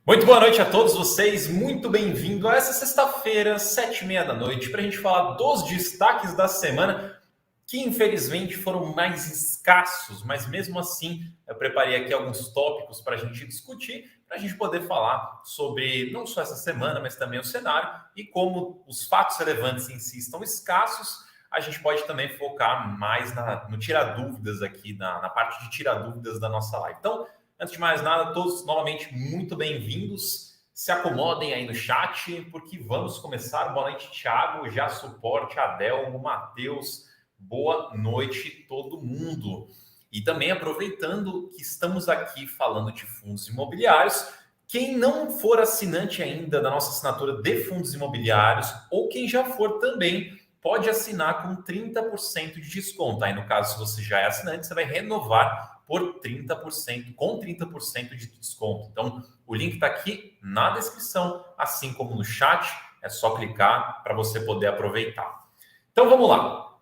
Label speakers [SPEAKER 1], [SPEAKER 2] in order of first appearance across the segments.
[SPEAKER 1] Muito boa noite a todos vocês, muito bem-vindo a essa sexta-feira, 7h30 da noite, para a gente falar dos destaques da semana, que infelizmente foram mais escassos, mas mesmo assim eu preparei aqui alguns tópicos para a gente discutir, para a gente poder falar sobre não só essa semana, mas também o cenário e como os fatos relevantes em si estão escassos. A gente pode também focar mais no tirar dúvidas aqui, na parte de tirar dúvidas da nossa live. Então, antes de mais nada, todos novamente muito bem-vindos. Se acomodem aí no chat, porque vamos começar. Boa noite, Thiago, já suporte, Adelmo, Matheus. Boa noite, todo mundo. E também aproveitando que estamos aqui falando de fundos imobiliários, quem não for assinante ainda da nossa assinatura de fundos imobiliários, ou quem já for também, pode assinar com 30% de desconto. Aí, no caso, se você já é assinante, você vai renovar por 30%, com 30% de desconto. Então, o link está aqui na descrição, assim como no chat. É só clicar para você poder aproveitar. Então, vamos lá.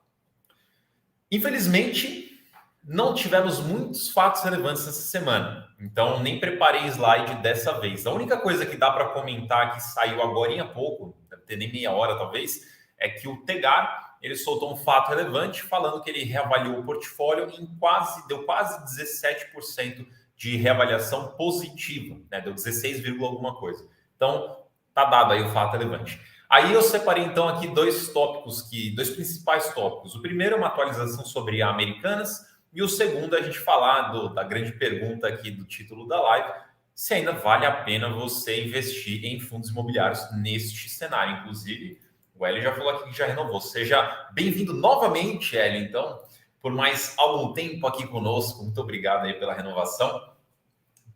[SPEAKER 1] Infelizmente, não tivemos muitos fatos relevantes essa semana. Então, nem preparei slide dessa vez. A única coisa que dá para comentar que saiu agora há pouco, deve ter nem meia hora talvez, é que o Tegar, ele soltou um fato relevante falando que ele reavaliou o portfólio deu quase 17% de reavaliação positiva, né? Deu 16, alguma coisa. Então, tá dado aí o fato relevante. Aí eu separei então aqui dois principais tópicos. O primeiro é uma atualização sobre a Americanas e o segundo é a gente falar da grande pergunta aqui do título da live, se ainda vale a pena você investir em fundos imobiliários neste cenário. Inclusive, o Hélio já falou aqui que já renovou. Seja bem-vindo novamente, Hélio, então, por mais algum tempo aqui conosco. Muito obrigado aí pela renovação.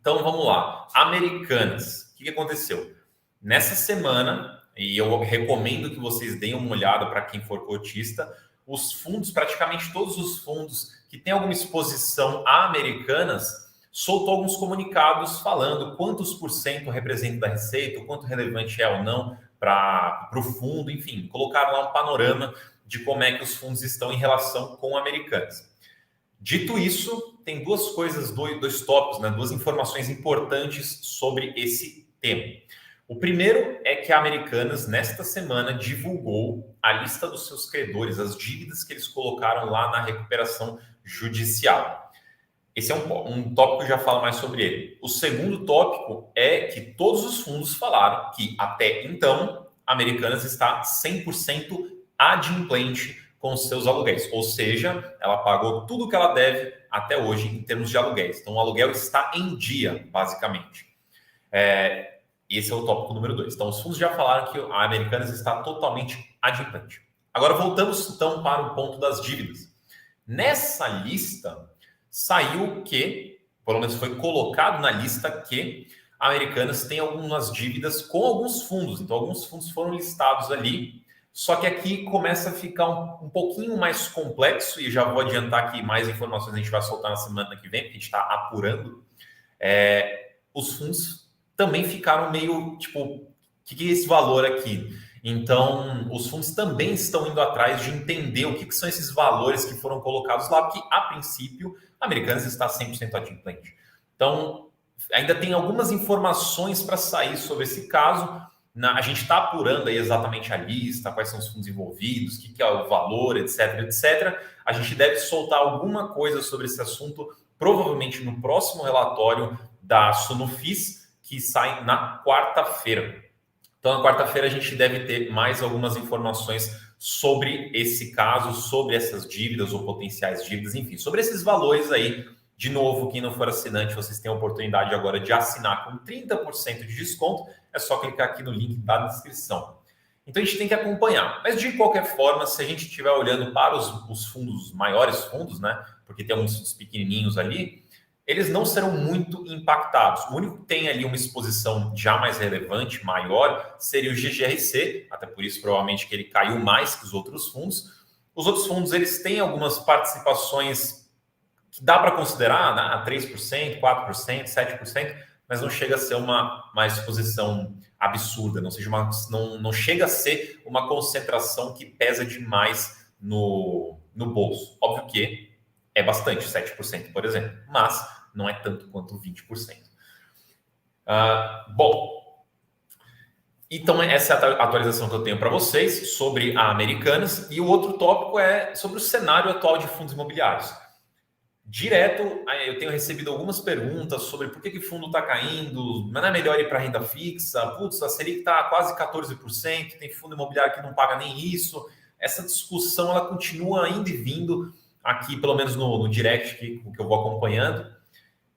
[SPEAKER 1] Então, vamos lá. Americanas. O que aconteceu? Nessa semana, e eu recomendo que vocês deem uma olhada para quem for cotista, os fundos, praticamente todos os fundos que têm alguma exposição a Americanas, soltou alguns comunicados falando quantos por cento representa da receita, o quanto relevante é ou não para o fundo, enfim, colocaram lá um panorama de como é que os fundos estão em relação com Americanas. Dito isso, tem duas coisas, dois tópicos, né, duas informações importantes sobre esse tema. O primeiro é que a Americanas, nesta semana, divulgou a lista dos seus credores, as dívidas que eles colocaram lá na recuperação judicial. Esse é um tópico que eu já falo mais sobre ele. O segundo tópico é que todos os fundos falaram que, até então, a Americanas está 100% adimplente com os seus aluguéis. Ou seja, ela pagou tudo o que ela deve até hoje em termos de aluguéis. Então, o aluguel está em dia, basicamente. Esse é o tópico número 2. Então, os fundos já falaram que a Americanas está totalmente adimplente. Agora, voltamos, então, para o ponto das dívidas. Nessa lista, saiu que, pelo menos foi colocado na lista que a Americanas tem algumas dívidas com alguns fundos. Então, alguns fundos foram listados ali. Só que aqui começa a ficar um pouquinho mais complexo, e já vou adiantar que mais informações a gente vai soltar na semana que vem, porque a gente está apurando. Os fundos também ficaram meio, tipo, o que é esse valor aqui? Então, os fundos também estão indo atrás de entender o que são esses valores que foram colocados lá, porque, a princípio, a Americanas está 100% adimplente. Então, ainda tem algumas informações para sair sobre esse caso. A gente está apurando aí exatamente a lista, quais são os fundos envolvidos, o que é o valor, etc, etc. A gente deve soltar alguma coisa sobre esse assunto, provavelmente no próximo relatório da Sunofis, que sai na quarta-feira. Então, na quarta-feira, a gente deve ter mais algumas informações sobre esse caso, sobre essas dívidas ou potenciais dívidas, enfim, sobre esses valores aí. De novo, quem não for assinante, vocês têm a oportunidade agora de assinar com 30% de desconto. É só clicar aqui no link da descrição. Então, a gente tem que acompanhar. Mas, de qualquer forma, se a gente estiver olhando para os fundos, os maiores fundos, né? Porque tem alguns fundos pequenininhos ali, eles não serão muito impactados. O único que tem ali uma exposição já mais relevante, maior, seria o GGRC, até por isso provavelmente que ele caiu mais que os outros fundos. Os outros fundos, eles têm algumas participações que dá para considerar, né, a 3%, 4%, 7%, mas não chega a ser uma exposição absurda, não chega a ser uma concentração que pesa demais no bolso. Óbvio que é bastante, 7%, por exemplo, mas não é tanto quanto 20%. Bom, então essa é a atualização que eu tenho para vocês sobre a Americanas. E o outro tópico é sobre o cenário atual de fundos imobiliários. Direto, eu tenho recebido algumas perguntas sobre por que fundo está caindo, não é melhor ir para renda fixa, putz, a Selic está quase 14%, tem fundo imobiliário que não paga nem isso. Essa discussão ela continua indo e vindo aqui, pelo menos no direct que eu vou acompanhando.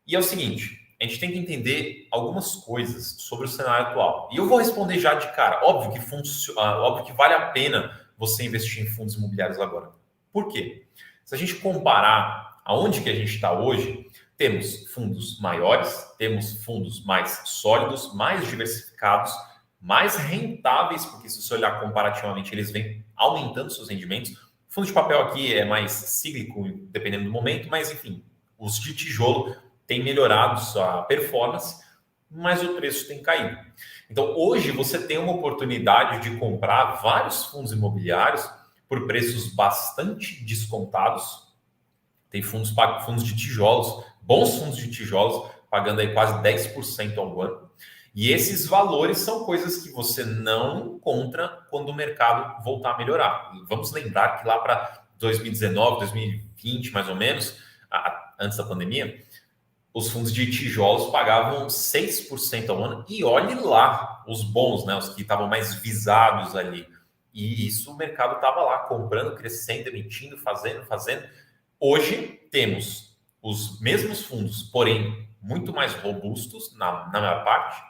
[SPEAKER 1] E é o seguinte, a gente tem que entender algumas coisas sobre o cenário atual. E eu vou responder já de cara. Óbvio que vale a pena você investir em fundos imobiliários agora. Por quê? Se a gente comparar aonde que a gente está hoje, temos fundos maiores, temos fundos mais sólidos, mais diversificados, mais rentáveis, porque se você olhar comparativamente, eles vêm aumentando seus rendimentos. O fundo de papel aqui é mais cíclico, dependendo do momento, mas enfim, os de tijolo têm melhorado sua performance, mas o preço tem caído. Então, hoje você tem uma oportunidade de comprar vários fundos imobiliários por preços bastante descontados. Tem fundos de tijolos, bons fundos de tijolos, pagando aí quase 10% ao ano. E esses valores são coisas que você não encontra quando o mercado voltar a melhorar. Vamos lembrar que lá para 2019, 2020, mais ou menos, antes da pandemia, os fundos de tijolos pagavam 6% ao ano. E olhe lá, os bons, né, os que estavam mais visados ali. E isso o mercado estava lá comprando, crescendo, emitindo, fazendo. Hoje temos os mesmos fundos, porém muito mais robustos na maior parte,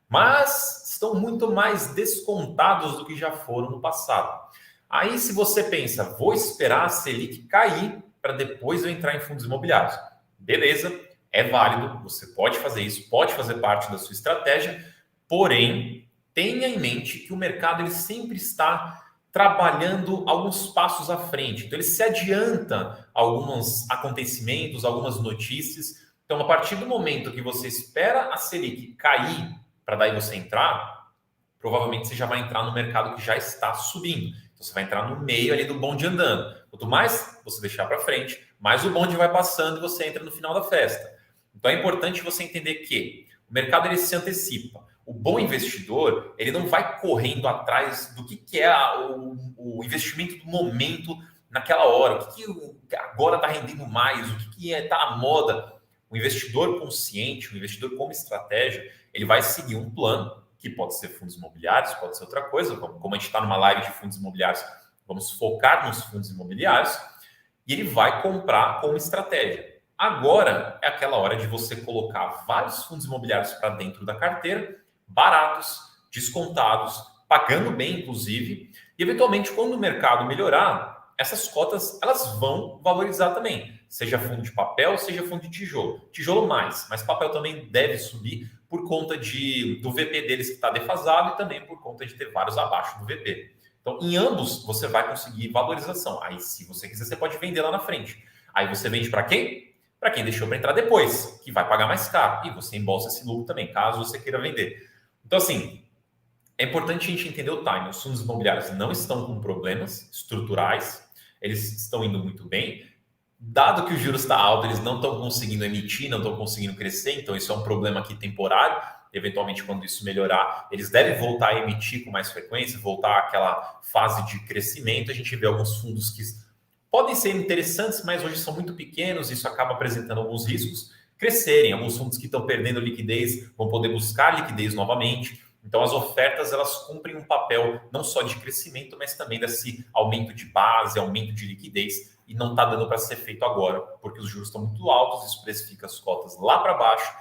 [SPEAKER 1] mas estão muito mais descontados do que já foram no passado. Aí se você pensa, vou esperar a Selic cair para depois eu entrar em fundos imobiliários. Beleza, é válido, você pode fazer isso, pode fazer parte da sua estratégia, porém tenha em mente que o mercado ele sempre está trabalhando alguns passos à frente. Então, ele se adianta a alguns acontecimentos, algumas notícias. Então, a partir do momento que você espera a Selic cair para daí você entrar, provavelmente você já vai entrar no mercado que já está subindo. Então, você vai entrar no meio ali do bonde andando. Quanto mais você deixar para frente, mais o bonde vai passando e você entra no final da festa. Então, é importante você entender que o mercado ele se antecipa. O bom investidor, ele não vai correndo atrás do que é o investimento do momento naquela hora, o que agora está rendendo mais, o que está à moda. O investidor consciente, o investidor como estratégia, ele vai seguir um plano, que pode ser fundos imobiliários, pode ser outra coisa, como a gente está numa live de fundos imobiliários, vamos focar nos fundos imobiliários, e ele vai comprar como estratégia. Agora é aquela hora de você colocar vários fundos imobiliários para dentro da carteira, baratos, descontados, pagando bem, inclusive, e eventualmente, quando o mercado melhorar, essas cotas elas vão valorizar também, seja fundo de papel, seja fundo de tijolo. Tijolo mais, mas papel também deve subir por conta do VP deles que está defasado e também por conta de ter vários abaixo do VP. Então, em ambos, você vai conseguir valorização. Aí, se você quiser, você pode vender lá na frente. Aí você vende para quem? Para quem deixou para entrar depois, que vai pagar mais caro. E você embolsa esse lucro também, caso você queira vender. Então, assim, é importante a gente entender o timing. Os fundos imobiliários não estão com problemas estruturais, eles estão indo muito bem. Dado que o juros está alto, eles não estão conseguindo emitir, não estão conseguindo crescer, então isso é um problema aqui temporário. Eventualmente, quando isso melhorar, eles devem voltar a emitir com mais frequência, voltar àquela fase de crescimento. A gente vê alguns fundos que podem ser interessantes, mas hoje são muito pequenos, isso acaba apresentando alguns riscos. Crescerem, alguns fundos que estão perdendo liquidez vão poder buscar liquidez novamente. Então, as ofertas elas cumprem um papel não só de crescimento, mas também desse aumento de base, aumento de liquidez, e não está dando para ser feito agora, porque os juros estão muito altos, isso precifica as cotas lá para baixo,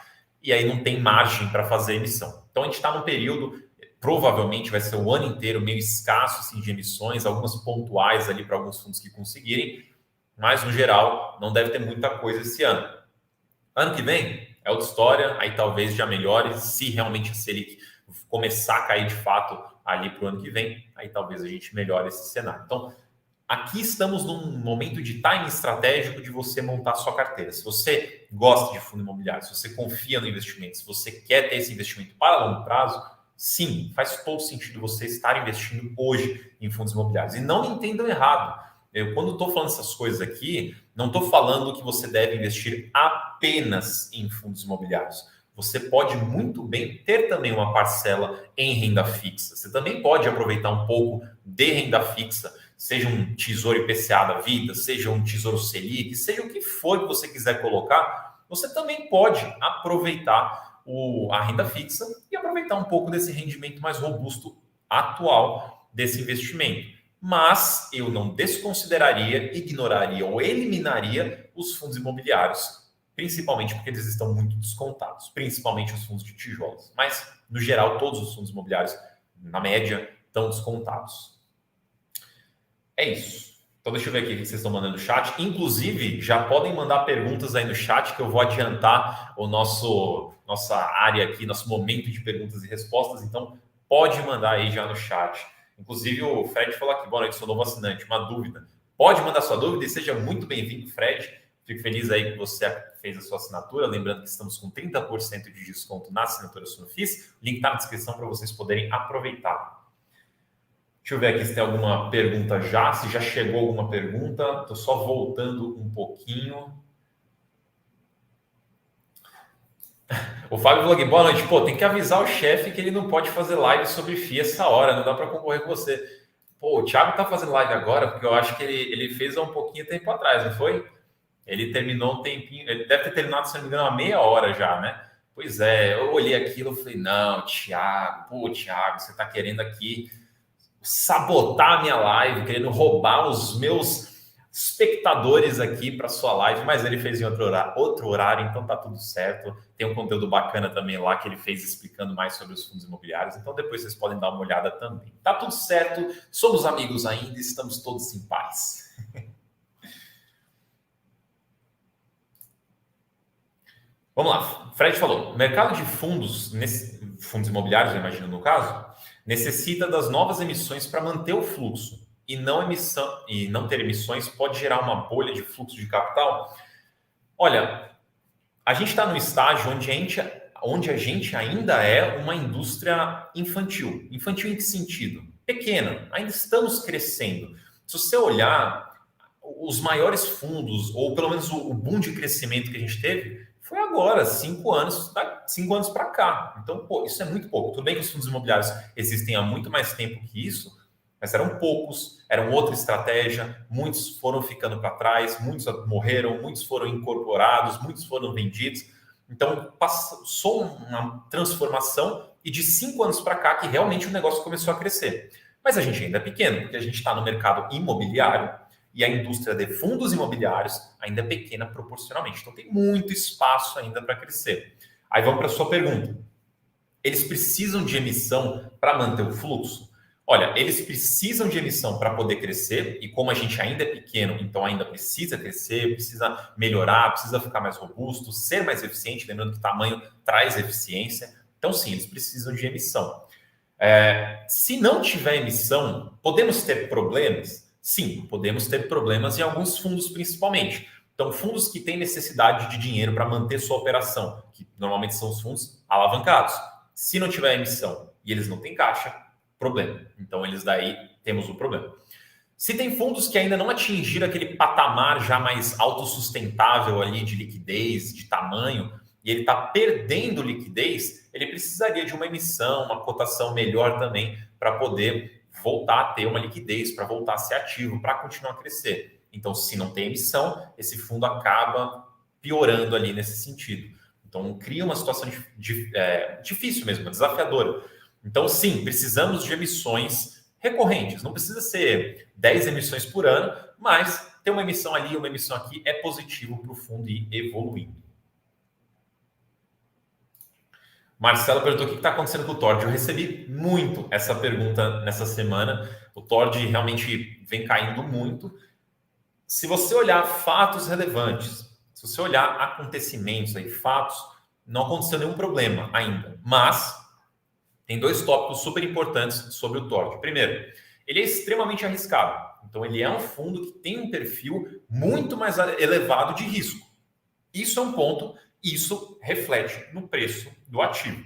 [SPEAKER 1] e aí não tem margem para fazer emissão. Então, a gente está num período, provavelmente vai ser o ano inteiro meio escasso assim, de emissões, algumas pontuais ali para alguns fundos que conseguirem, mas no geral não deve ter muita coisa esse ano. Ano que vem é outra história, aí talvez já melhore, se realmente a Selic começar a cair de fato ali para o ano que vem, aí talvez a gente melhore esse cenário. Então, aqui estamos num momento de time estratégico de você montar sua carteira. Se você gosta de fundo imobiliário, se você confia no investimento, se você quer ter esse investimento para longo prazo, sim, faz todo sentido você estar investindo hoje em fundos imobiliários. E não me entendam errado. Eu, quando estou falando essas coisas aqui, não estou falando que você deve investir apenas em fundos imobiliários. você pode muito bem ter também uma parcela em renda fixa. Você também pode aproveitar um pouco de renda fixa, seja um tesouro IPCA da vida, seja um tesouro Selic, seja o que for que você quiser colocar, você também pode aproveitar a renda fixa e aproveitar um pouco desse rendimento mais robusto atual desse investimento. Mas eu não desconsideraria, ignoraria ou eliminaria os fundos imobiliários, principalmente porque eles estão muito descontados, principalmente os fundos de tijolos. Mas, no geral, todos os fundos imobiliários, na média, estão descontados. É isso. Então, deixa eu ver aqui o que vocês estão mandando no chat. Inclusive, já podem mandar perguntas aí no chat, que eu vou adiantar nossa área aqui, nosso momento de perguntas e respostas. Então, pode mandar aí já no chat. Inclusive, o Fred falou aqui, boa noite, sou novo assinante, uma dúvida. Pode mandar sua dúvida e seja muito bem-vindo, Fred. Fico feliz aí que você fez a sua assinatura. Lembrando que estamos com 30% de desconto na assinatura Sunofis. O link está na descrição para vocês poderem aproveitar. Deixa eu ver aqui se tem alguma pergunta já, se já chegou alguma pergunta. Estou só voltando um pouquinho. O Fábio falou aqui, boa noite. Pô, tem que avisar o chefe que ele não pode fazer live sobre FII essa hora, não dá para concorrer com você. Pô, o Thiago tá fazendo live agora, porque eu acho que ele fez há um pouquinho tempo atrás, não foi? Ele terminou um tempinho, ele deve ter terminado, se não me engano, uma meia hora já, né? Pois é, eu olhei aquilo e falei, não, Thiago, você tá querendo aqui sabotar a minha live, querendo roubar os meus espectadores aqui para sua live, mas ele fez em outro horário, então tá tudo certo. Tem um conteúdo bacana também lá que ele fez explicando mais sobre os fundos imobiliários, então depois vocês podem dar uma olhada também. Tá tudo certo, somos amigos ainda, estamos todos em paz. Vamos lá, Fred falou, mercado de fundos, fundos imobiliários, eu imagino no caso, necessita das novas emissões para manter o fluxo e não ter emissões pode gerar uma bolha de fluxo de capital. Olha, a gente está num estágio onde a gente ainda é uma indústria infantil. Infantil em que sentido? Pequena, ainda estamos crescendo. Se você olhar os maiores fundos, ou pelo menos o boom de crescimento que a gente teve, foi agora, 5 anos para cá. Então, pô, isso é muito pouco. Tudo bem que os fundos imobiliários existem há muito mais tempo que isso, mas eram poucos, eram outra estratégia, muitos foram ficando para trás, muitos morreram, muitos foram incorporados, muitos foram vendidos. Então, passou uma transformação e de 5 anos para cá que realmente o negócio começou a crescer. Mas a gente ainda é pequeno, porque a gente está no mercado imobiliário, e a indústria de fundos imobiliários ainda é pequena proporcionalmente. Então, tem muito espaço ainda para crescer. Aí vamos para a sua pergunta. Eles precisam de emissão para manter o fluxo? Olha, eles precisam de emissão para poder crescer, e como a gente ainda é pequeno, então ainda precisa crescer, precisa melhorar, precisa ficar mais robusto, ser mais eficiente, lembrando que tamanho traz eficiência. Então, sim, eles precisam de emissão. Se não tiver emissão, podemos ter problemas? Sim, podemos ter problemas em alguns fundos principalmente. Então, fundos que têm necessidade de dinheiro para manter sua operação, que normalmente são os fundos alavancados. Se não tiver emissão e eles não têm caixa, problema. Então, eles daí temos o problema. Se tem fundos que ainda não atingiram aquele patamar já mais autossustentável ali de liquidez, de tamanho, e ele está perdendo liquidez, ele precisaria de uma emissão, uma cotação melhor também para poder voltar a ter uma liquidez, para voltar a ser ativo, para continuar a crescer. Então, se não tem emissão, esse fundo acaba piorando ali nesse sentido. Então, cria uma situação difícil mesmo, desafiadora. Então, sim, precisamos de emissões recorrentes. Não precisa ser 10 emissões por ano, mas ter uma emissão ali, uma emissão aqui é positivo para o fundo ir evoluindo. Marcelo perguntou o que está acontecendo com o Tord. Eu recebi muito essa pergunta nessa semana. O Tord realmente vem caindo muito. Se você olhar fatos relevantes, se você olhar acontecimentos aí, fatos, não aconteceu nenhum problema ainda. Mas tem 2 tópicos super importantes sobre o Tord. Primeiro, ele é extremamente arriscado. Então, ele é um fundo que tem um perfil muito mais elevado de risco. Isso é um ponto. Isso reflete no preço do ativo.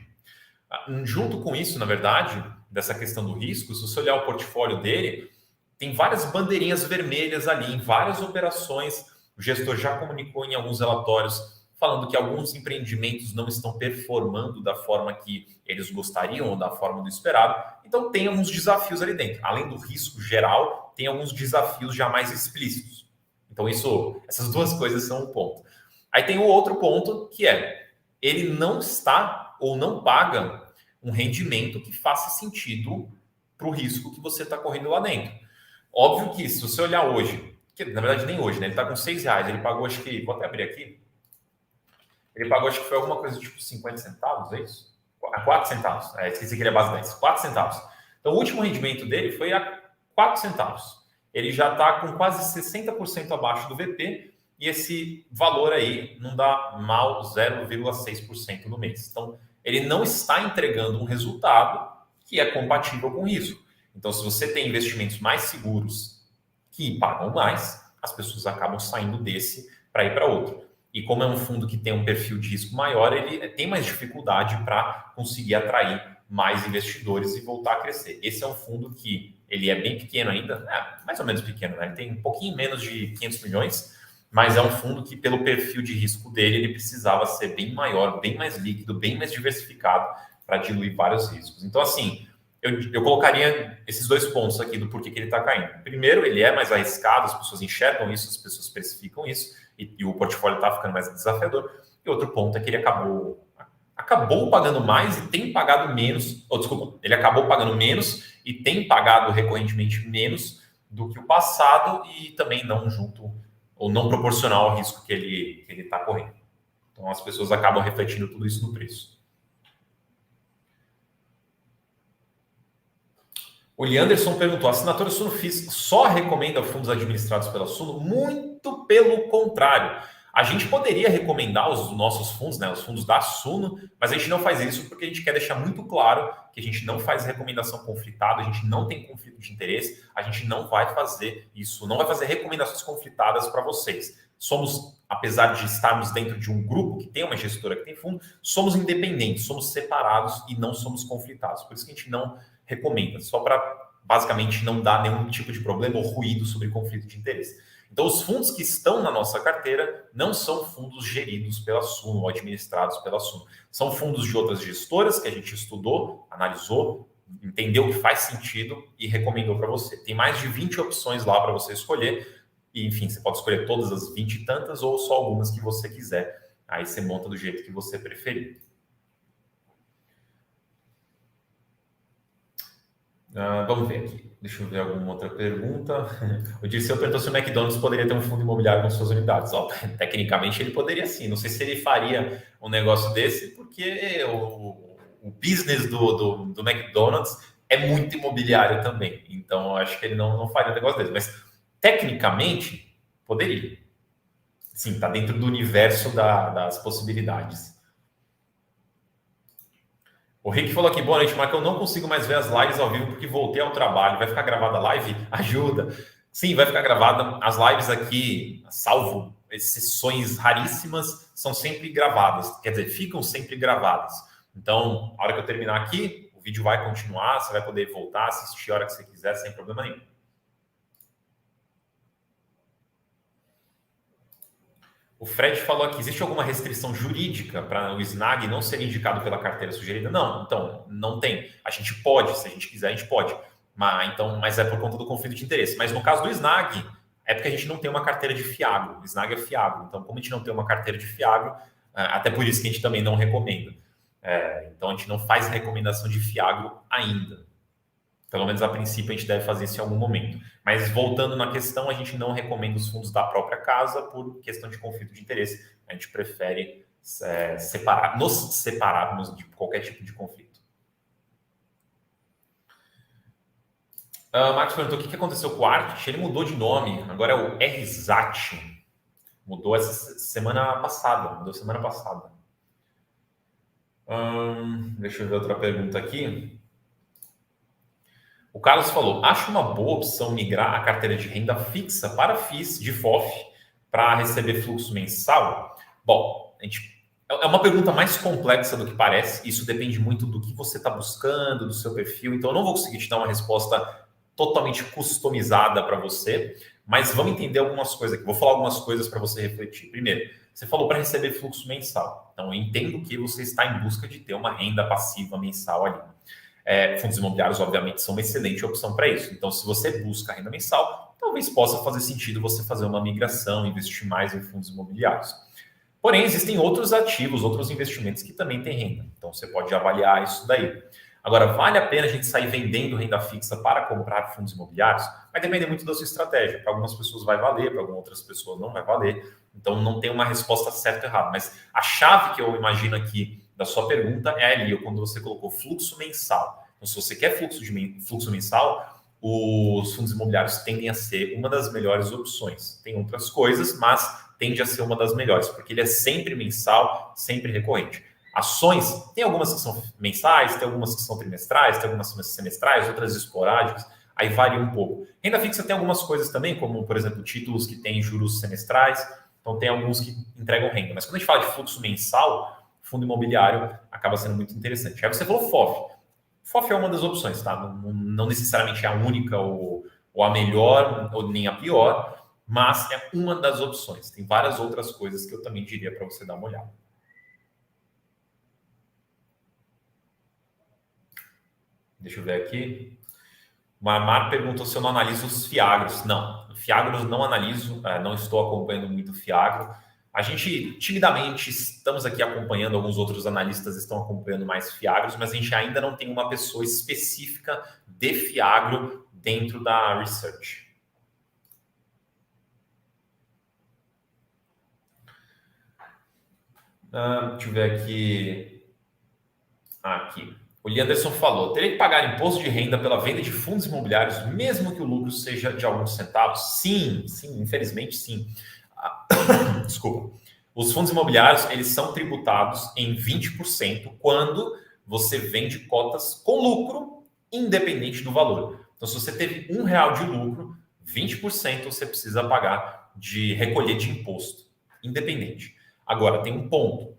[SPEAKER 1] Junto com isso, na verdade, dessa questão do risco, se você olhar o portfólio dele, tem várias bandeirinhas vermelhas ali, em várias operações. O gestor já comunicou em alguns relatórios falando que alguns empreendimentos não estão performando da forma que eles gostariam ou da forma do esperado. Então, tem alguns desafios ali dentro. Além do risco geral, tem alguns desafios já mais explícitos. Então, essas duas coisas são um ponto. Aí tem o outro ponto, que é, ele não está ou não paga um rendimento que faça sentido para o risco que você está correndo lá dentro. Óbvio que, se você olhar hoje, que na verdade nem hoje, né? Ele está com R$6, ele pagou, acho que, vou até abrir aqui, ele pagou, acho que foi alguma coisa tipo 50 centavos, é isso? 4 centavos, esqueci que ele é base 10, 4 centavos. Então, o último rendimento dele foi a 4 centavos. Ele já está com quase 60% abaixo do VP, e esse valor aí não dá mal 0,6% no mês. Então, ele não está entregando um resultado que é compatível com risco. Então, se você tem investimentos mais seguros que pagam mais, as pessoas acabam saindo desse para ir para outro. E como é um fundo que tem um perfil de risco maior, ele tem mais dificuldade para conseguir atrair mais investidores e voltar a crescer. Esse é um fundo que ele é bem pequeno ainda, mais ou menos pequeno, né? Ele tem um pouquinho menos de 500 milhões, mas é um fundo que, pelo perfil de risco dele, ele precisava ser bem maior, bem mais líquido, bem mais diversificado para diluir vários riscos. Então, assim, eu colocaria esses dois pontos aqui do porquê que ele está caindo. Primeiro, ele é mais arriscado, as pessoas enxergam isso, as pessoas especificam isso, e o portfólio está ficando mais desafiador. E outro ponto é que ele acabou pagando mais e tem pagado menos, ele acabou pagando menos e tem pagado recorrentemente menos do que o passado e também não junto ou não proporcional ao risco que ele está correndo. Então, as pessoas acabam refletindo tudo isso no preço. O Leanderson perguntou, a assinatura Suno FIS só recomenda fundos administrados pela Suno? Muito pelo contrário. A gente poderia recomendar os nossos fundos, né, os fundos da Suno, mas a gente não faz isso porque a gente quer deixar muito claro que a gente não faz recomendação conflitada, a gente não tem conflito de interesse, a gente não vai fazer isso, não vai fazer recomendações conflitadas para vocês. Somos, apesar de estarmos dentro de um grupo que tem uma gestora que tem fundo, somos independentes, somos separados e não somos conflitados. Por isso que a gente não recomenda, só para basicamente não dar nenhum tipo de problema ou ruído sobre conflito de interesse. Então, os fundos que estão na nossa carteira não são fundos geridos pela Suno ou administrados pela Suno. São fundos de outras gestoras que a gente estudou, analisou, entendeu que faz sentido e recomendou para você. Tem mais de 20 opções lá para você escolher. E, enfim, você pode escolher todas as 20 e tantas ou só algumas que você quiser. Aí você monta do jeito que você preferir. Vamos ver aqui. Deixa eu ver alguma outra pergunta. O Dirceu perguntou se o McDonald's poderia ter um fundo imobiliário com suas unidades. Tecnicamente, ele poderia sim. Não sei se ele faria um negócio desse, porque o business do McDonald's é muito imobiliário também. Então, eu acho que ele não faria um negócio desse. Mas, tecnicamente, poderia. Sim, está dentro do universo das possibilidades. O Rick falou aqui, boa noite, Marco. Eu não consigo mais ver as lives ao vivo porque voltei ao trabalho. Vai ficar gravada a live? Ajuda. Sim, vai ficar gravada. As lives aqui, salvo exceções raríssimas, são sempre gravadas. Quer dizer, ficam sempre gravadas. Então, a hora que eu terminar aqui, o vídeo vai continuar. Você vai poder voltar, assistir a hora que você quiser, sem problema nenhum. O Fred falou aqui, existe alguma restrição jurídica para o SNAG não ser indicado pela carteira sugerida? Não, então, não tem. A gente pode, se a gente quiser, a gente pode. Mas é por conta do conflito de interesse. Mas no caso do SNAG, é porque a gente não tem uma carteira de fiagro. O SNAG é fiagro. Então, como a gente não tem uma carteira de fiagro, até por isso que a gente também não recomenda. Então, a gente não faz recomendação de fiagro ainda. Pelo menos a princípio a gente deve fazer isso em algum momento. Mas voltando na questão, a gente não recomenda os fundos da própria casa por questão de conflito de interesse. A gente prefere nos separarmos de qualquer tipo de conflito. Marcos perguntou o que aconteceu com o Art. Ele mudou de nome, agora é o RZAT. Mudou essa semana passada. Deixa eu ver outra pergunta aqui. O Carlos falou, acho uma boa opção migrar a carteira de renda fixa para FIIs de FOF para receber fluxo mensal? Bom, é uma pergunta mais complexa do que parece. Isso depende muito do que você está buscando, do seu perfil. Então, eu não vou conseguir te dar uma resposta totalmente customizada para você, mas vamos entender algumas coisas aqui. Vou falar algumas coisas para você refletir. Primeiro, Você falou para receber fluxo mensal. Então, eu entendo que você está em busca de ter uma renda passiva mensal ali. Fundos imobiliários, obviamente, são uma excelente opção para isso. Então, se você busca renda mensal, talvez possa fazer sentido você fazer uma migração, investir mais em fundos imobiliários. Porém, existem outros ativos, outros investimentos que também têm renda. Então, você pode avaliar isso daí. Agora, vale a pena a gente sair vendendo renda fixa para comprar fundos imobiliários? Vai depender muito da sua estratégia. Para algumas pessoas vai valer, para algumas outras pessoas não vai valer. Então, não tem uma resposta certa ou errada. Mas a chave que eu imagino aqui da sua pergunta é ali, quando você colocou fluxo mensal. Então, se você quer fluxo mensal, os fundos imobiliários tendem a ser uma das melhores opções. Tem outras coisas, mas tende a ser uma das melhores, porque ele é sempre mensal, sempre recorrente. Ações, tem algumas que são mensais, tem algumas que são trimestrais, tem algumas que são semestrais, outras esporádicas, aí varia um pouco. Renda fixa tem algumas coisas também, como, por exemplo, títulos que têm juros semestrais, então tem alguns que entregam renda. Mas quando a gente fala de fluxo mensal, fundo imobiliário acaba sendo muito interessante. Aí você falou FOF. FOF é uma das opções, tá? Não necessariamente é a única ou a melhor, ou nem a pior, mas é uma das opções. Tem várias outras coisas que eu também diria para você dar uma olhada. Deixa eu ver aqui. O Marmar perguntou se eu não analiso os Fiagros. Não, Fiagros não analiso, não estou acompanhando muito Fiagro. A gente, timidamente, estamos aqui acompanhando, alguns outros analistas estão acompanhando mais Fiagros, mas a gente ainda não tem uma pessoa específica de Fiagro dentro da research. Deixa eu ver aqui. Aqui. O Lianderson falou: terei que pagar imposto de renda pela venda de fundos imobiliários, mesmo que o lucro seja de alguns centavos? Sim, infelizmente sim. Desculpa. Os fundos imobiliários, eles são tributados em 20% quando você vende cotas com lucro, independente do valor. Então, se você teve R$1 de lucro, 20% você precisa pagar de recolher de imposto, independente. Agora, tem um ponto.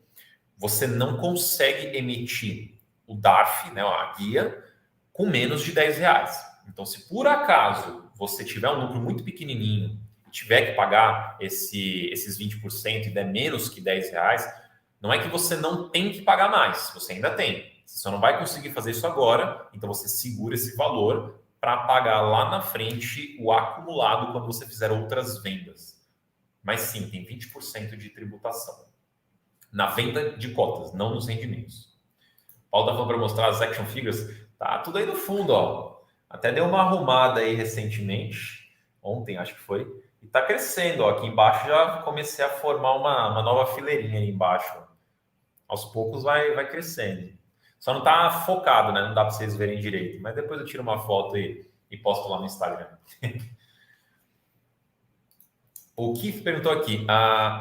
[SPEAKER 1] Você não consegue emitir o DARF, né, a guia, com menos de R$10. Então, se por acaso você tiver um lucro muito pequenininho e tiver que pagar esses 20% e der menos que R$10, não é que você não tem que pagar mais, você ainda tem. Você só não vai conseguir fazer isso agora, então você segura esse valor para pagar lá na frente o acumulado quando você fizer outras vendas. Mas sim, tem 20% de tributação na venda de cotas, não nos rendimentos. Paulo tá falando para mostrar as action figures. Tá tudo aí no fundo, ó. Até deu uma arrumada aí recentemente. Ontem, acho que foi. E tá crescendo, ó. Aqui embaixo já comecei a formar uma nova fileirinha aí embaixo. Aos poucos vai crescendo. Só não tá focado, né? Não dá para vocês verem direito. Mas depois eu tiro uma foto e posto lá no Instagram. O Keith perguntou aqui,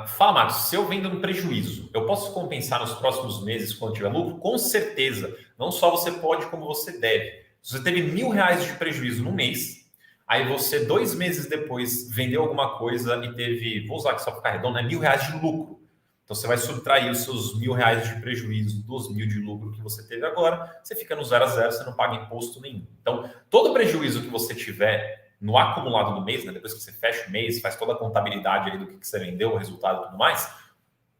[SPEAKER 1] fala Marcos, se eu vendo no prejuízo, eu posso compensar nos próximos meses quando tiver lucro? Com certeza, não só você pode, como você deve. Se você teve R$1.000 de prejuízo no mês, aí você 2 meses depois vendeu alguma coisa e teve, vou usar aqui só para ficar redondo, R$1.000 de lucro. Então você vai subtrair os seus R$1.000 de prejuízo dos 1.000 de lucro que você teve agora, você fica no 0 a 0, você não paga imposto nenhum. Então, todo prejuízo que você tiver no acumulado do mês, né, depois que você fecha o mês, faz toda a contabilidade ali do que você vendeu, o resultado e tudo mais,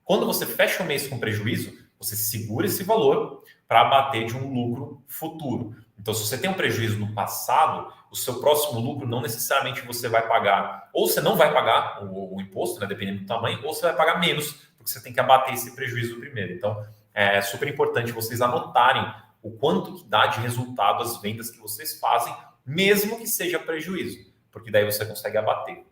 [SPEAKER 1] quando você fecha o mês com prejuízo, você segura esse valor para abater de um lucro futuro. Então, se você tem um prejuízo no passado, o seu próximo lucro não necessariamente você vai pagar, ou você não vai pagar o imposto, né, dependendo do tamanho, ou você vai pagar menos, porque você tem que abater esse prejuízo primeiro. Então, é super importante vocês anotarem o quanto que dá de resultado as vendas que vocês fazem, mesmo que seja prejuízo, porque daí você consegue abater.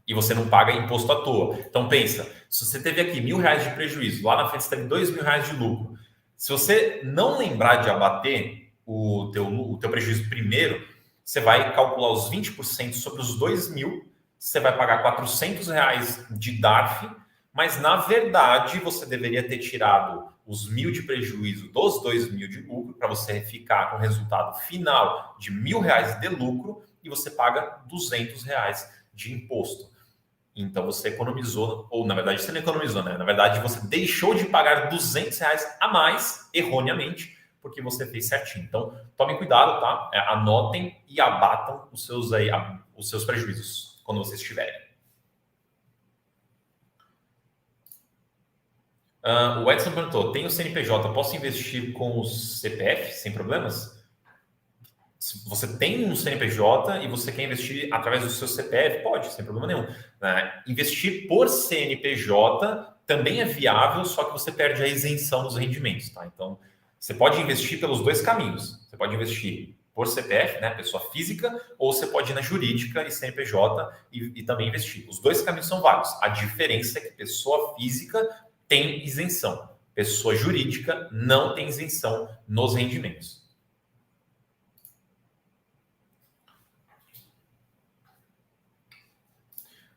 [SPEAKER 1] E você não paga imposto à toa. Então pensa, se você teve aqui R$1.000 de prejuízo, lá na frente você teve R$2.000 de lucro. Se você não lembrar de abater o teu prejuízo primeiro, você vai calcular os 20% sobre os 2.000, você vai pagar R$400 de DARF, mas na verdade você deveria ter tirado os 1.000 de prejuízo dos 2.000 de lucro para você ficar com o resultado final de R$1.000 de lucro e você paga R$200 de imposto. Então você economizou, ou na verdade você não economizou, né? Na verdade você deixou de pagar R$200 a mais, erroneamente, porque você fez certinho. Então tomem cuidado, tá? Anotem e abatam os seus prejuízos quando vocês tiverem. O Edson perguntou: tem o CNPJ, posso investir com o CPF sem problemas? Se você tem um CNPJ e você quer investir através do seu CPF, pode, sem problema nenhum. Né? Investir por CNPJ também é viável, só que você perde a isenção dos rendimentos. Tá? Então, você pode investir pelos dois caminhos. Você pode investir por CPF, né, pessoa física, ou você pode ir na jurídica e CNPJ e também investir. Os dois caminhos são válidos. A diferença é que pessoa física tem isenção. Pessoa jurídica não tem isenção nos rendimentos.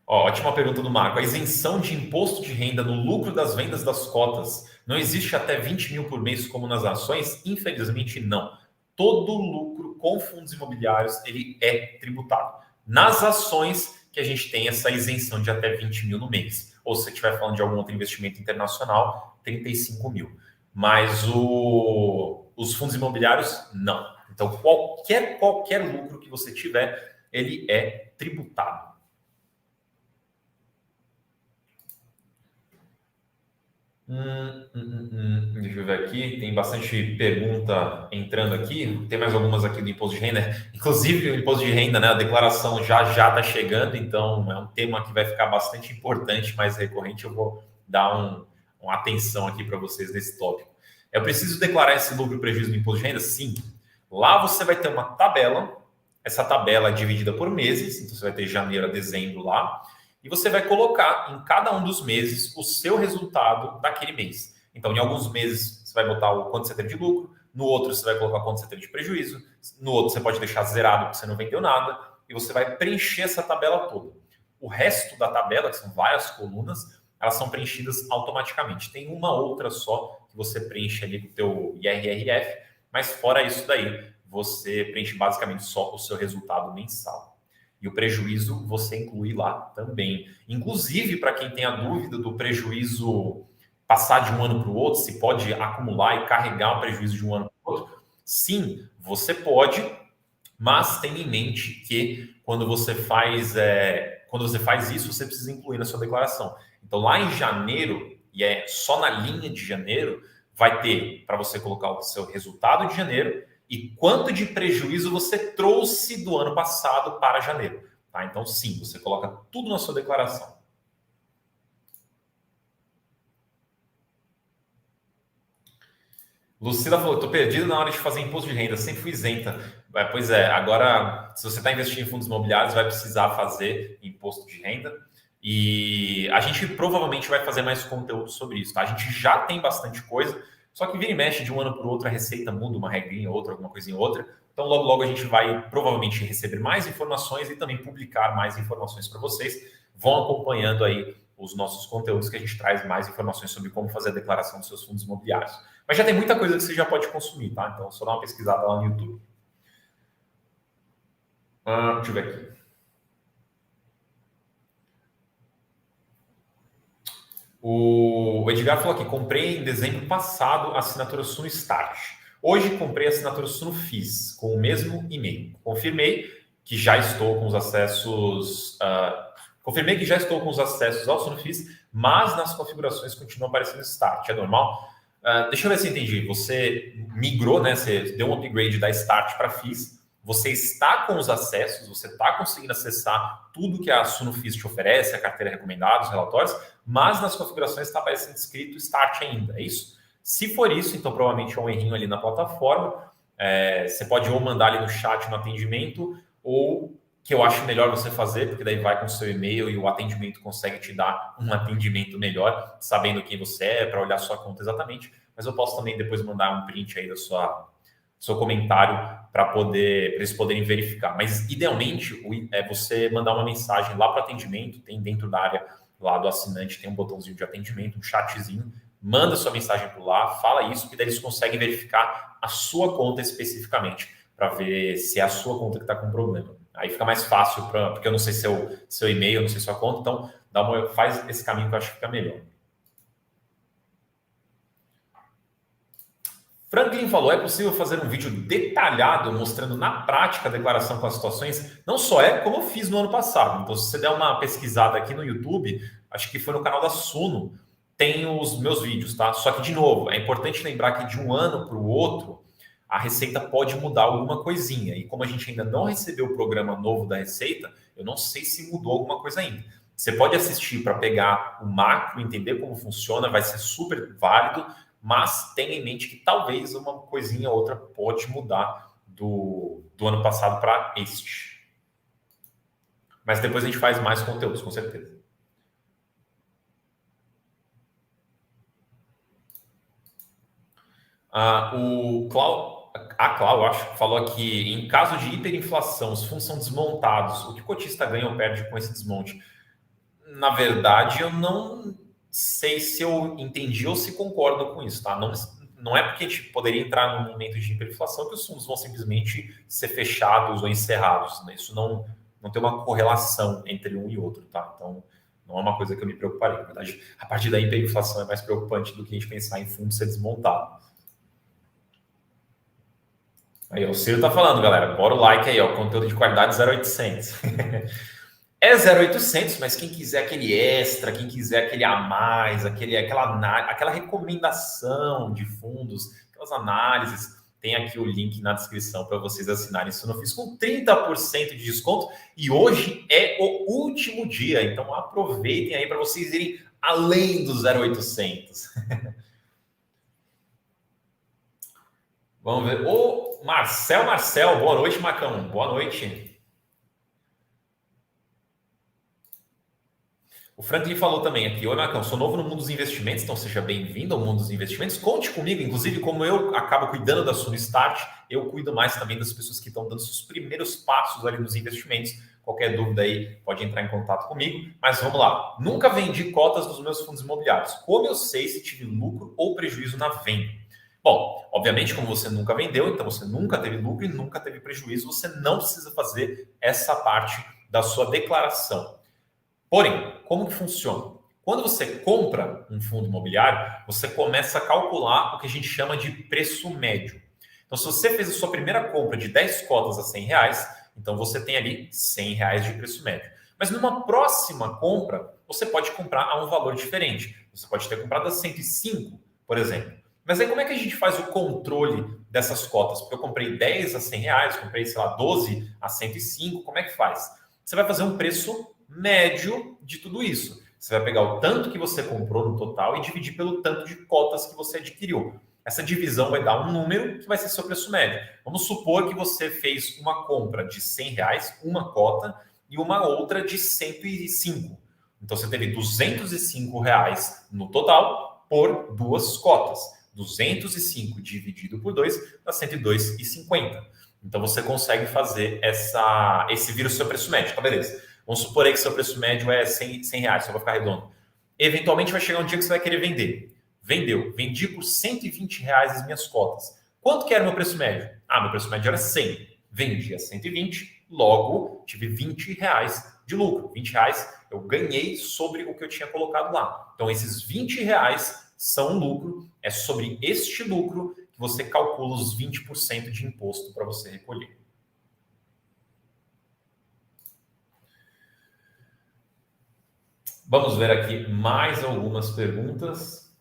[SPEAKER 1] Ó, ótima pergunta do Marco. A isenção de imposto de renda no lucro das vendas das cotas não existe até 20 mil por mês como nas ações? Infelizmente, não. Todo lucro com fundos imobiliários ele é tributado. Nas ações que a gente tem essa isenção de até 20 mil no mês. Ou se você estiver falando de algum outro investimento internacional, 35 mil. Mas os fundos imobiliários, não. Então, qualquer lucro que você tiver, ele é tributado. Deixa eu ver aqui, tem bastante pergunta entrando aqui. Tem mais algumas aqui do imposto de renda. Inclusive, o imposto de renda, né? A declaração já está chegando, então é um tema que vai ficar bastante importante, mais recorrente. Eu vou dar uma atenção aqui para vocês nesse tópico. Eu preciso declarar esse lucro e prejuízo do imposto de renda? Sim. Lá você vai ter uma tabela. Essa tabela é dividida por meses, então você vai ter janeiro a dezembro lá. E você vai colocar em cada um dos meses o seu resultado daquele mês. Então, em alguns meses, você vai botar o quanto você teve de lucro, no outro, você vai colocar quanto você teve de prejuízo, no outro, você pode deixar zerado porque você não vendeu nada, e você vai preencher essa tabela toda. O resto da tabela, que são várias colunas, elas são preenchidas automaticamente. Tem uma outra só que você preenche ali com o teu IRRF, mas fora isso daí, você preenche basicamente só o seu resultado mensal. E o prejuízo você inclui lá também. Inclusive, para quem tem a dúvida do prejuízo passar de um ano para o outro, se pode acumular e carregar o prejuízo de um ano para o outro, sim, você pode, mas tenha em mente que quando você faz isso, você precisa incluir na sua declaração. Então, lá em janeiro, e é só na linha de janeiro, vai ter para você colocar o seu resultado de janeiro e quanto de prejuízo você trouxe do ano passado para janeiro. Tá? Então, sim, você coloca tudo na sua declaração. Lucila falou, estou perdido na hora de fazer imposto de renda, sempre fui isenta. Pois é, agora, se você está investindo em fundos imobiliários, vai precisar fazer imposto de renda. E a gente provavelmente vai fazer mais conteúdo sobre isso. Tá? A gente já tem bastante coisa, só que vira e mexe de um ano para o outro, a receita muda, uma regrinha, outra, alguma coisinha outra. Então, logo, logo a gente vai provavelmente receber mais informações e também publicar mais informações para vocês. Vão acompanhando aí os nossos conteúdos que a gente traz mais informações sobre como fazer a declaração dos seus fundos imobiliários. Mas já tem muita coisa que você já pode consumir, tá? Então, só dá uma pesquisada lá no YouTube. Deixa eu ver aqui. O Edgar falou aqui, comprei em dezembro passado a assinatura Suno Start. Hoje comprei a assinatura Suno FIS com o mesmo e-mail. Confirmei que já estou com os acessos... confirmei que já estou com os acessos ao Suno FIS, mas nas configurações continua aparecendo Start. É normal? Deixa eu ver se eu entendi. Você migrou, né? Você deu um upgrade da Start para FIS. Você está com os acessos, você está conseguindo acessar tudo que a Suno FIS te oferece, a carteira recomendada, os relatórios, mas nas configurações está aparecendo escrito Start ainda, é isso? Se for isso, então provavelmente é um errinho ali na plataforma. Você pode ou mandar ali no chat no atendimento, ou que eu acho melhor você fazer, porque daí vai com o seu e-mail e o atendimento consegue te dar um atendimento melhor, sabendo quem você é, para olhar sua conta exatamente. Mas eu posso também depois mandar um print aí da seu comentário para eles poderem verificar. Mas, idealmente, é você mandar uma mensagem lá para o atendimento, tem dentro da área lá do assinante, tem um botãozinho de atendimento, um chatzinho, manda sua mensagem por lá, fala isso, que daí eles conseguem verificar a sua conta especificamente, para ver se é a sua conta que está com problema. Aí fica mais fácil, porque eu não sei seu e-mail, eu não sei sua conta, então faz esse caminho que eu acho que fica melhor. Franklin falou, é possível fazer um vídeo detalhado mostrando na prática a declaração com as situações? Não só como eu fiz no ano passado. Então, se você der uma pesquisada aqui no YouTube, acho que foi no canal da Suno, tem os meus vídeos, tá? Só que, de novo, é importante lembrar que de um ano para o outro, a Receita pode mudar alguma coisinha. E como a gente ainda não recebeu o programa novo da Receita, eu não sei se mudou alguma coisa ainda. Você pode assistir para pegar o macro, entender como funciona, vai ser super válido, mas tenha em mente que talvez uma coisinha ou outra pode mudar do ano passado para este. Mas depois a gente faz mais conteúdos, com certeza. A Clau, acho, falou aqui, em caso de hiperinflação, os fundos são desmontados, o que o cotista ganha ou perde com esse desmonte? Na verdade, eu não sei se eu entendi ou se concordo com isso, tá? Não é porque a gente poderia entrar num momento de hiperinflação que os fundos vão simplesmente ser fechados ou encerrados, né? Isso não tem uma correlação entre um e outro, tá? Então, não é uma coisa que eu me preocuparia. Na verdade, a partir da hiperinflação é mais preocupante do que a gente pensar em fundo ser desmontado. Aí, o Ciro tá falando, galera. Bora o like aí, ó. Conteúdo de qualidade 0800. É 0800, mas quem quiser aquele extra, quem quiser aquele a mais, aquela recomendação de fundos, aquelas análises, tem aqui o link na descrição para vocês assinarem isso no FIIs com 30% de desconto. E hoje é o último dia, então aproveitem aí para vocês irem além do 0800. Vamos ver. Ô, Marcel, boa noite, Macão. Boa noite. O Franklin falou também aqui, oi Marcão, sou novo no mundo dos investimentos, então seja bem-vindo ao mundo dos investimentos. Conte comigo, inclusive, como eu acabo cuidando da Suno Start, eu cuido mais também das pessoas que estão dando seus primeiros passos ali nos investimentos. Qualquer dúvida aí, pode entrar em contato comigo. Mas vamos lá. Nunca vendi cotas dos meus fundos imobiliários. Como eu sei se tive lucro ou prejuízo na venda? Bom, obviamente, como você nunca vendeu, então você nunca teve lucro e nunca teve prejuízo, você não precisa fazer essa parte da sua declaração. Porém, como que funciona? Quando você compra um fundo imobiliário, você começa a calcular o que a gente chama de preço médio. Então, se você fez a sua primeira compra de 10 cotas a R$ 100, então você tem ali R$ 100 de preço médio. Mas numa próxima compra, você pode comprar a um valor diferente. Você pode ter comprado a 105, por exemplo. Mas aí como é que a gente faz o controle dessas cotas? Porque eu comprei 10 a R$ 100, comprei, sei lá, 12 a 105, como é que faz? Você vai fazer um preço médio de tudo isso. Você vai pegar o tanto que você comprou no total e dividir pelo tanto de cotas que você adquiriu. Essa divisão vai dar um número que vai ser seu preço médio. Vamos supor que você fez uma compra de R$ 100, uma cota, e uma outra de 105. Então você teve R$ 205 no total por duas cotas. 205 dividido por 2 dá 102,50. Então você consegue fazer esse vira o seu preço médio, tá beleza? Vamos supor aí que seu preço médio é R$ 100, só vai ficar redondo. Eventualmente vai chegar um dia que você vai querer vender. Vendeu. Vendi por R$ 120 as minhas cotas. Quanto que era o meu preço médio? Meu preço médio era 100. Vendi a 120, logo tive R$ 20 de lucro. R$ 20 eu ganhei sobre o que eu tinha colocado lá. Então esses R$ 20 são lucro. É sobre este lucro que você calcula os 20% de imposto para você recolher. Vamos ver aqui mais algumas perguntas.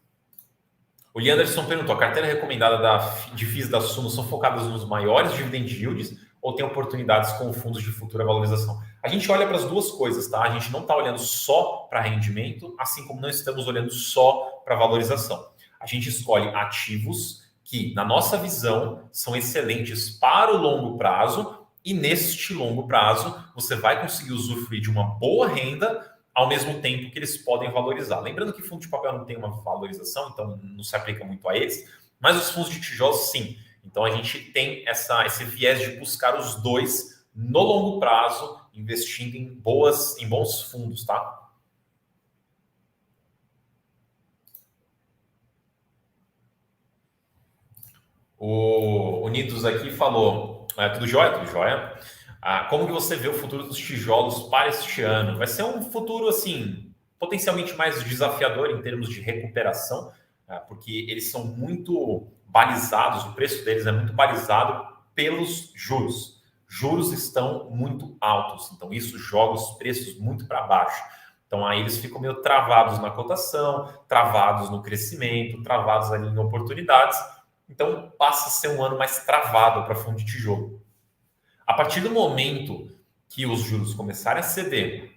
[SPEAKER 1] O Leanderson perguntou, a carteira recomendada de FIIs da Suno são focadas nos maiores dividend yields ou tem oportunidades com fundos de futura valorização? A gente olha para as duas coisas, tá? A gente não está olhando só para rendimento, assim como não estamos olhando só para valorização. A gente escolhe ativos que, na nossa visão, são excelentes para o longo prazo e neste longo prazo você vai conseguir usufruir de uma boa renda ao mesmo tempo que eles podem valorizar. Lembrando que fundo de papel não tem uma valorização, então não se aplica muito a eles, mas os fundos de tijolos sim. Então a gente tem esse viés de buscar os dois no longo prazo, investindo em bons fundos, tá? O Unidos aqui falou, tudo jóia? Tudo jóia. Como que você vê o futuro dos tijolos para este ano? Vai ser um futuro, assim, potencialmente mais desafiador em termos de recuperação, porque eles são muito balizados, o preço deles é muito balizado pelos juros. Juros estão muito altos, então isso joga os preços muito para baixo. Então aí eles ficam meio travados na cotação, travados no crescimento, travados ali em oportunidades. Então passa a ser um ano mais travado para fundo de tijolo. A partir do momento que os juros começarem a ceder,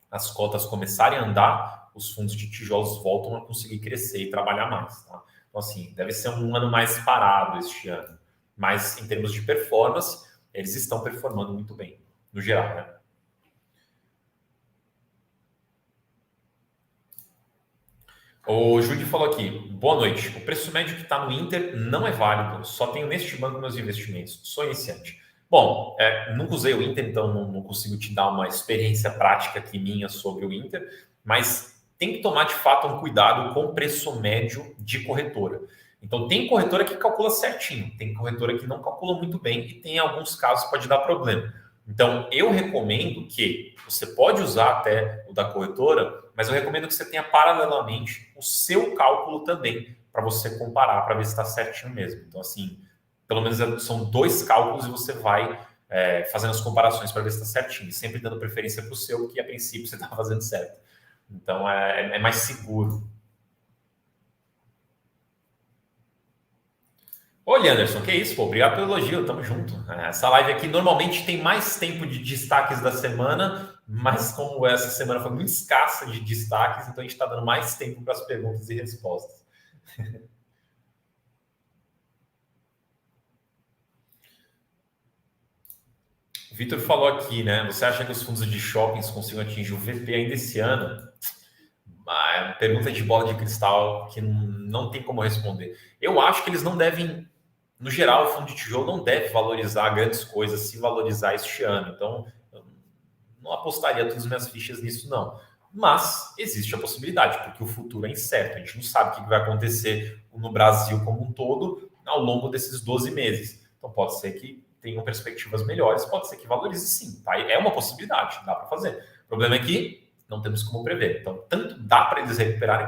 [SPEAKER 1] as cotas começarem a andar, os fundos de tijolos voltam a conseguir crescer e trabalhar mais. Tá? Então, assim, deve ser um ano mais parado este ano. Mas, em termos de performance, eles estão performando muito bem, no geral, né? O Júlio falou aqui, boa noite. O preço médio que está no Inter não é válido. Só tenho neste banco meus investimentos. Sou iniciante. Bom, nunca usei o Inter, então não consigo te dar uma experiência prática aqui minha sobre o Inter, mas tem que tomar de fato um cuidado com o preço médio de corretora. Então, tem corretora que calcula certinho, tem corretora que não calcula muito bem e tem alguns casos que pode dar problema. Então, eu recomendo que você pode usar até o da corretora, mas eu recomendo que você tenha paralelamente o seu cálculo também, para você comparar, para ver se está certinho mesmo. Então, assim, pelo menos são 2 cálculos e você vai fazendo as comparações para ver se está certinho, sempre dando preferência para o seu, que a princípio você está fazendo certo. Então, é mais seguro. Olha, Anderson, que isso, pô, obrigado pelo elogio, tamo junto. Essa live aqui normalmente tem mais tempo de destaques da semana, mas como essa semana foi muito escassa de destaques, então a gente está dando mais tempo para as perguntas e respostas. O Vitor falou aqui, né? Você acha que os fundos de shoppings consigam atingir o VP ainda esse ano? Pergunta de bola de cristal que não tem como responder. Eu acho que eles não devem, no geral, o fundo de tijolo não deve valorizar grandes coisas, se valorizar este ano. Então, eu não apostaria todas as minhas fichas nisso, não. Mas existe a possibilidade, porque o futuro é incerto. A gente não sabe o que vai acontecer no Brasil como um todo ao longo desses 12 meses. Então, pode ser que tenham perspectivas melhores, pode ser que valorize sim. Tá? É uma possibilidade, dá para fazer. O problema é que não temos como prever. Então, tanto dá para eles recuperarem,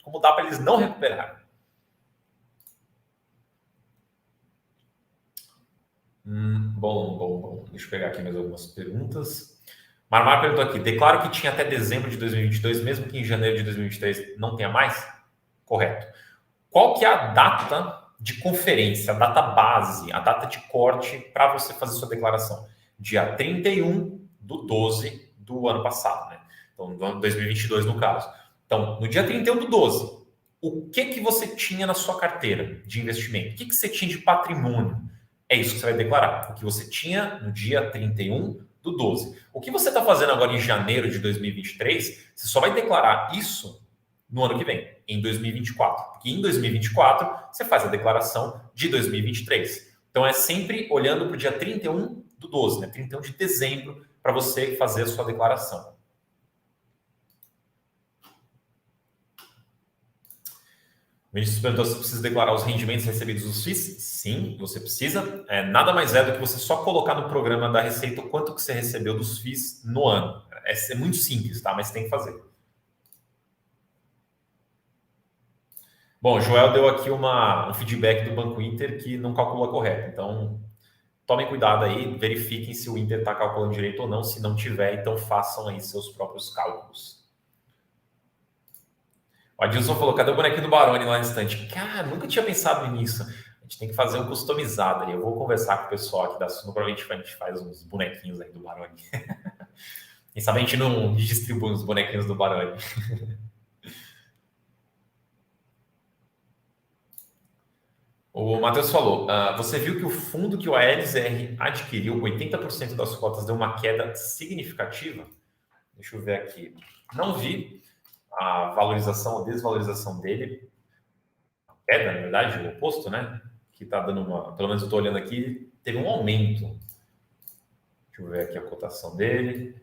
[SPEAKER 1] como dá para eles não recuperarem. Bom. Deixa eu pegar aqui mais algumas perguntas. Marmar perguntou aqui: declaro que tinha até dezembro de 2022, mesmo que em janeiro de 2023 não tenha mais? Correto. Qual que é a data de conferência, a data base, a data de corte para você fazer sua declaração? Dia 31/12 do ano passado, né? Então, do ano 2022, no caso. Então, no dia 31/12, o que você tinha na sua carteira de investimento? O que você tinha de patrimônio? É isso que você vai declarar. O que você tinha no dia 31/12. O que você está fazendo agora em janeiro de 2023, você só vai declarar isso no ano que vem, em 2024. Porque em 2024, você faz a declaração de 2023. Então, é sempre olhando para o dia 31/12, né? 31 de dezembro, para você fazer a sua declaração. O Vinícius perguntou se precisa declarar os rendimentos recebidos dos FIIs. Sim, você precisa. Nada mais é do que você só colocar no programa da Receita o quanto que você recebeu dos FIIs no ano. É muito simples, tá? Mas tem que fazer. Bom, o Joel deu aqui um feedback do Banco Inter que não calcula correto. Então, tomem cuidado aí, verifiquem se o Inter está calculando direito ou não. Se não tiver, então façam aí seus próprios cálculos. O Adilson falou: cadê o bonequinho do Baroni lá no estante? Cara, nunca tinha pensado nisso. A gente tem que fazer um customizado aí. Eu vou conversar com o pessoal aqui da Suno, provavelmente a gente faz uns bonequinhos aí do Baroni. Quem sabe a gente não distribui os bonequinhos do Baroni. O Matheus falou: você viu que o fundo que o ALZR adquiriu, 80% das cotas, deu uma queda significativa? Deixa eu ver aqui. Não vi a valorização ou desvalorização dele. Queda, na verdade, o oposto, né? Que está dando uma. Pelo menos eu estou olhando aqui, teve um aumento. Deixa eu ver aqui a cotação dele.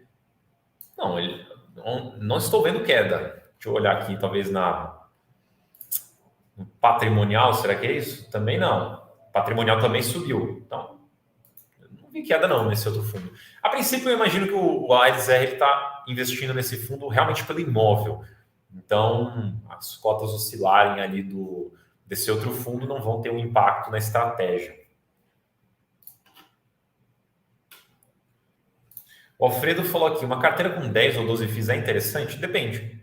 [SPEAKER 1] Não, não estou vendo queda. Deixa eu olhar aqui, talvez no patrimonial, será que é isso? Também não. Patrimonial também subiu. Então, não vi queda não nesse outro fundo. A princípio, eu imagino que o ALZR está investindo nesse fundo realmente pelo imóvel. Então, as cotas oscilarem ali desse outro fundo não vão ter um impacto na estratégia. O Alfredo falou aqui, uma carteira com 10 ou 12 FIIs é interessante? Depende.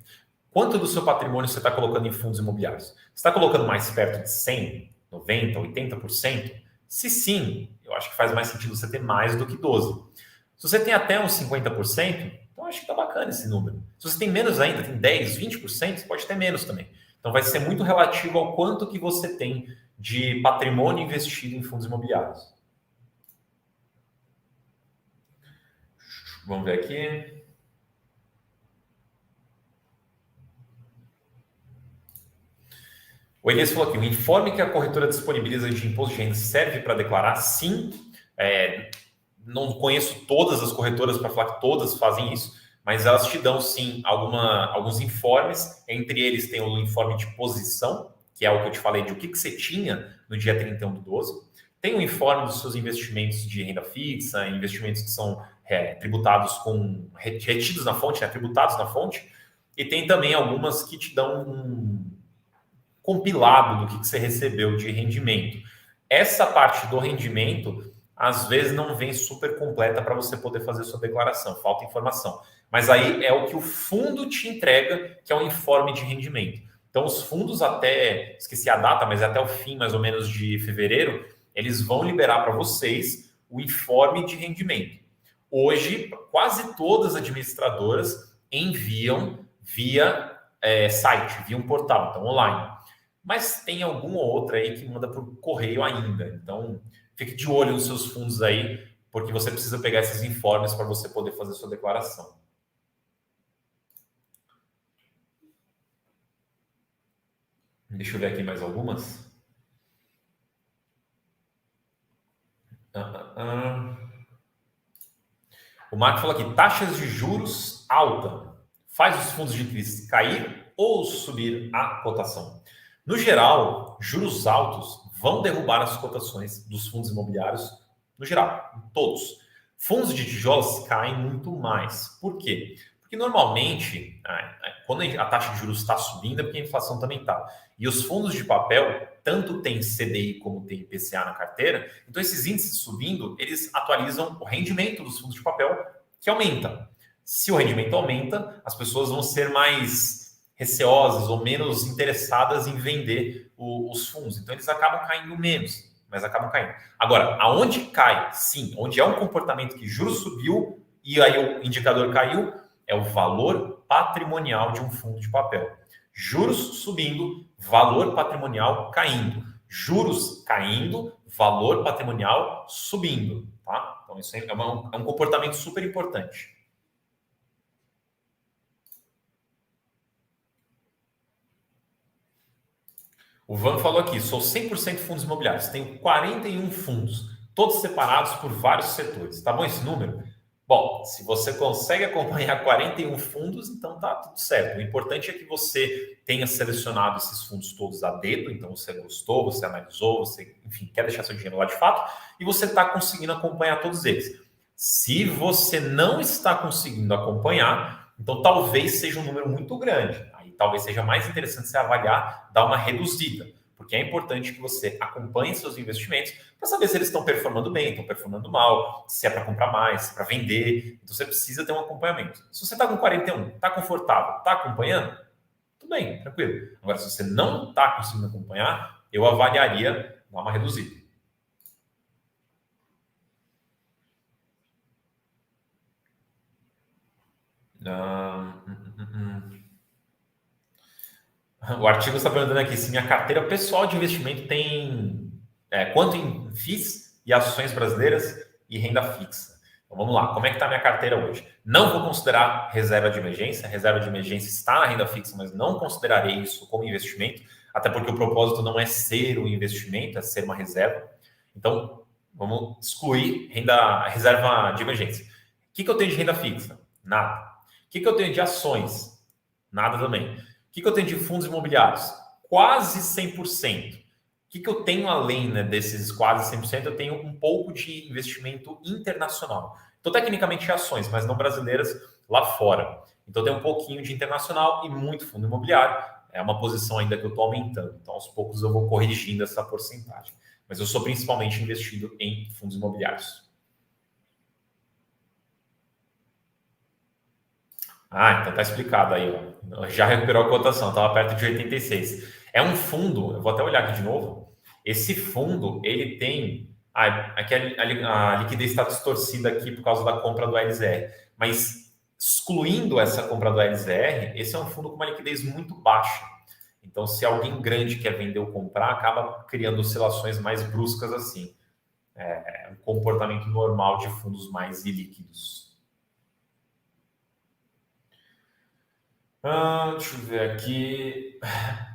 [SPEAKER 1] Quanto do seu patrimônio você está colocando em fundos imobiliários? Você está colocando mais perto de 100, 90, 80%? Se sim, eu acho que faz mais sentido você ter mais do que 12. Se você tem até uns 50%, então acho que está bacana esse número. Se você tem menos ainda, tem 10, 20%, você pode ter menos também. Então vai ser muito relativo ao quanto que você tem de patrimônio investido em fundos imobiliários. Vamos ver aqui. O Elias falou aqui, o informe que a corretora disponibiliza de imposto de renda serve para declarar? Sim. Não conheço todas as corretoras para falar que todas fazem isso, mas elas te dão, sim, alguns informes. Entre eles tem o informe de posição, que é o que eu te falei de o que você tinha no dia 31/12. Tem o informe dos seus investimentos de renda fixa, investimentos que são tributados retidos na fonte, tributados na fonte. E tem também algumas que te dão um compilado do que você recebeu de rendimento. Essa parte do rendimento, às vezes, não vem super completa para você poder fazer sua declaração, falta informação. Mas aí é o que o fundo te entrega, que é o informe de rendimento. Então, os fundos até, esqueci a data, mas até o fim, mais ou menos, de fevereiro, eles vão liberar para vocês o informe de rendimento. Hoje, quase todas as administradoras enviam via site, via um portal, então online. Mas tem alguma outra aí que manda por correio ainda. Então, fique de olho nos seus fundos aí, porque você precisa pegar esses informes para você poder fazer sua declaração. Deixa eu ver aqui mais algumas. O Marco falou aqui, taxas de juros alta. Faz os fundos de crise cair ou subir a cotação? No geral, juros altos vão derrubar as cotações dos fundos imobiliários, no geral, em todos. Fundos de tijolos caem muito mais. Por quê? Porque normalmente, quando a taxa de juros está subindo, é porque a inflação também está. E os fundos de papel, tanto tem CDI como tem IPCA na carteira, então esses índices subindo, eles atualizam o rendimento dos fundos de papel, que aumenta. Se o rendimento aumenta, as pessoas vão ser mais receosas ou menos interessadas em vender os fundos. Então, eles acabam caindo menos, mas acabam caindo. Agora, aonde cai, sim, onde é um comportamento que juros subiu e aí o indicador caiu, é o valor patrimonial de um fundo de papel. Juros subindo, valor patrimonial caindo. Juros caindo, valor patrimonial subindo. Tá? Então, isso é um comportamento super importante. O Van falou aqui, sou 100% fundos imobiliários, tenho 41 fundos, todos separados por vários setores. Tá bom esse número? Bom, se você consegue acompanhar 41 fundos, então tá tudo certo. O importante é que você tenha selecionado esses fundos todos a dedo, então você gostou, você analisou, você, enfim, quer deixar seu dinheiro lá de fato, e você está conseguindo acompanhar todos eles. Se você não está conseguindo acompanhar, então talvez seja um número muito grande. Aí talvez seja mais interessante você avaliar, dar uma reduzida, porque é importante que você acompanhe seus investimentos para saber se eles estão performando bem, estão performando mal, se é para comprar mais, se é para vender. Então você precisa ter um acompanhamento. Se você está com 41, está confortável, está acompanhando, tudo bem, tranquilo. Agora, se você não está conseguindo acompanhar, eu avaliaria dar uma reduzida. O artigo está perguntando aqui se minha carteira pessoal de investimento tem quanto em FIIs e ações brasileiras e renda fixa. Então vamos lá, como é que está a minha carteira hoje? Não vou considerar reserva de emergência. A reserva de emergência está na renda fixa, mas não considerarei isso como investimento, até porque o propósito não é ser um investimento, é ser uma reserva. Então vamos excluir reserva de emergência. O que eu tenho de renda fixa? Nada. O que eu tenho de ações? Nada também. O que eu tenho de fundos imobiliários? Quase 100%. O que eu tenho além, né, desses quase 100%? Eu tenho um pouco de investimento internacional. Então, tecnicamente, ações, mas não brasileiras lá fora. Então, tem um pouquinho de internacional e muito fundo imobiliário. É uma posição ainda que eu estou aumentando. Então, aos poucos, eu vou corrigindo essa porcentagem. Mas eu sou principalmente investido em fundos imobiliários. Ah, então tá explicado aí, ó. Já recuperou a cotação, estava perto de 86. É um fundo, eu vou até olhar aqui de novo. Esse fundo, ele tem. Ah, aqui a liquidez está distorcida aqui por causa da compra do LZR. Mas excluindo essa compra do LZR, esse é um fundo com uma liquidez muito baixa. Então, se alguém grande quer vender ou comprar, acaba criando oscilações mais bruscas assim. É um comportamento normal de fundos mais ilíquidos. Deixa eu ver aqui.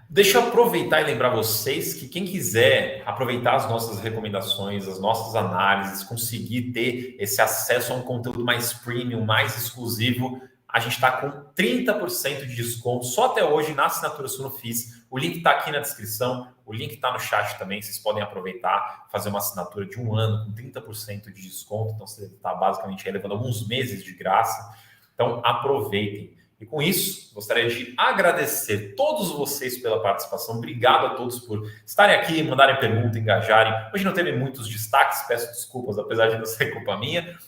[SPEAKER 1] Deixa eu aproveitar e lembrar vocês que quem quiser aproveitar as nossas recomendações, as nossas análises, conseguir ter esse acesso a um conteúdo mais premium, mais exclusivo, a gente está com 30% de desconto só até hoje na assinatura Sunofis. O link está aqui na descrição, o link está no chat também. Vocês podem aproveitar, fazer uma assinatura de 1 ano com 30% de desconto. Então você está basicamente levando alguns meses de graça. Então aproveitem. E com isso, gostaria de agradecer todos vocês pela participação. Obrigado a todos por estarem aqui, mandarem pergunta, engajarem. Hoje não teve muitos destaques, peço desculpas, apesar de não ser culpa minha.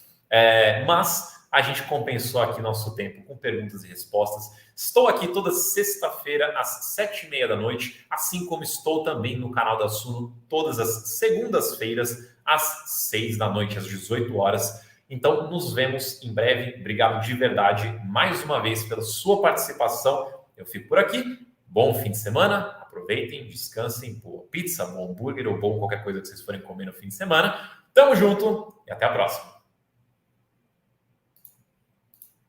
[SPEAKER 1] Mas a gente compensou aqui nosso tempo com perguntas e respostas. Estou aqui toda sexta-feira às 7h30 da noite, assim como estou também no canal da Suno todas as segundas-feiras às 6 da noite, às 18 horas. Então, nos vemos em breve. Obrigado de verdade, mais uma vez, pela sua participação. Eu fico por aqui. Bom fim de semana. Aproveitem, descansem. Boa pizza, bom hambúrguer ou bom qualquer coisa que vocês forem comer no fim de semana. Tamo junto e até a próxima.